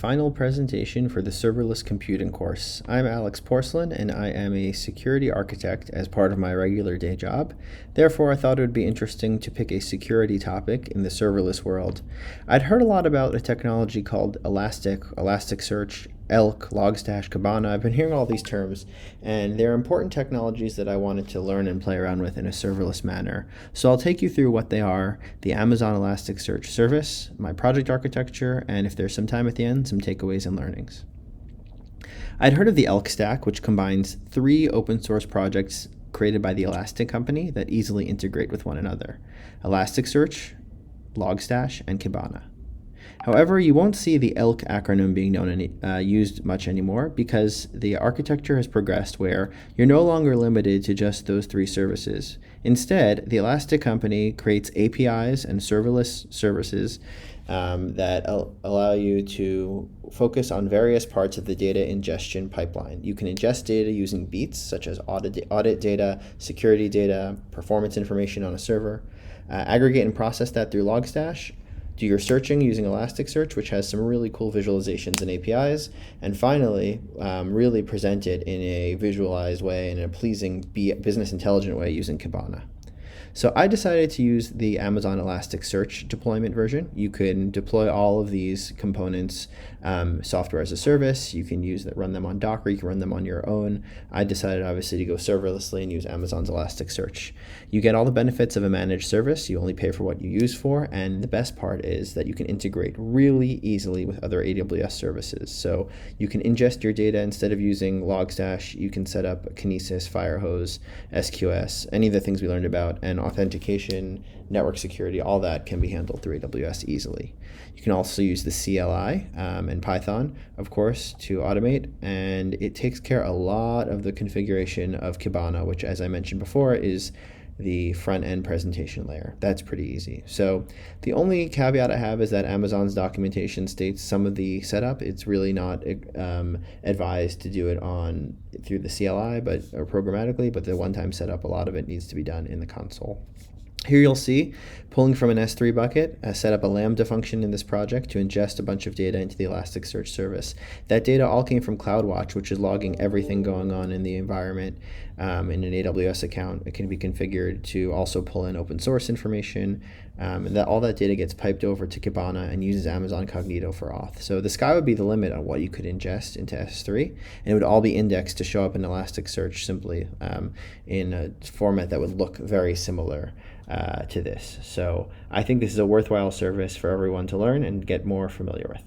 Final presentation for the Serverless Computing course. I'm Alex Porcelain, and I am a security architect as part of my regular day job. Therefore, I thought it would be interesting to pick a security topic in the serverless world. I'd heard a lot about a technology called Elasticsearch, Elk, Logstash, Kibana. I've been hearing all these terms, and they're important technologies that I wanted to learn and play around with in a serverless manner. So I'll take you through what they are, the Amazon Elasticsearch service, my project architecture, and if there's some time at the end, some takeaways and learnings. I'd heard of the Elk stack, which combines 3 open source projects created by the Elastic company that easily integrate with one another: Elasticsearch, Logstash, and Kibana. However, you won't see the ELK acronym being used much anymore because the architecture has progressed where you're no longer limited to just those 3 services. Instead, the Elastic company creates APIs and serverless services that allow you to focus on various parts of the data ingestion pipeline. You can ingest data using beats such as audit data, security data, performance information on a server, aggregate and process that through Logstash, do your searching using Elasticsearch, which has some really cool visualizations and APIs, and finally, really present it in a visualized way, in a pleasing, business intelligent way using Kibana. So I decided to use the Amazon Elasticsearch deployment version. You can deploy all of these components, software as a service. You can run them on Docker. You can run them on your own. I decided obviously to go serverlessly and use Amazon's Elasticsearch. You get all the benefits of a managed service. You only pay for what you use for, and the best part is that you can integrate really easily with other AWS services. So you can ingest your data instead of using Logstash. You can set up Kinesis, Firehose, SQS, any of the things we learned about, and authentication, network security, all that can be handled through AWS easily. You can also use the CLI and Python, of course, to automate, and it takes care a lot of the configuration of Kibana, which, as I mentioned before, is the front-end presentation layer. That's pretty easy. So the only caveat I have is that Amazon's documentation states some of the setup. It's really not advised to do it through the CLI or programmatically, but the one-time setup, a lot of it needs to be done in the console. Here you'll see, pulling from an S3 bucket, I set up a Lambda function in this project to ingest a bunch of data into the Elasticsearch service. That data all came from CloudWatch, which is logging everything going on in the environment in an AWS account. It can be configured to also pull in open source information, and all that data gets piped over to Kibana and uses Amazon Cognito for auth. So the sky would be the limit on what you could ingest into S3, and it would all be indexed to show up in Elasticsearch simply in a format that would look very similar to this. So I think this is a worthwhile service for everyone to learn and get more familiar with.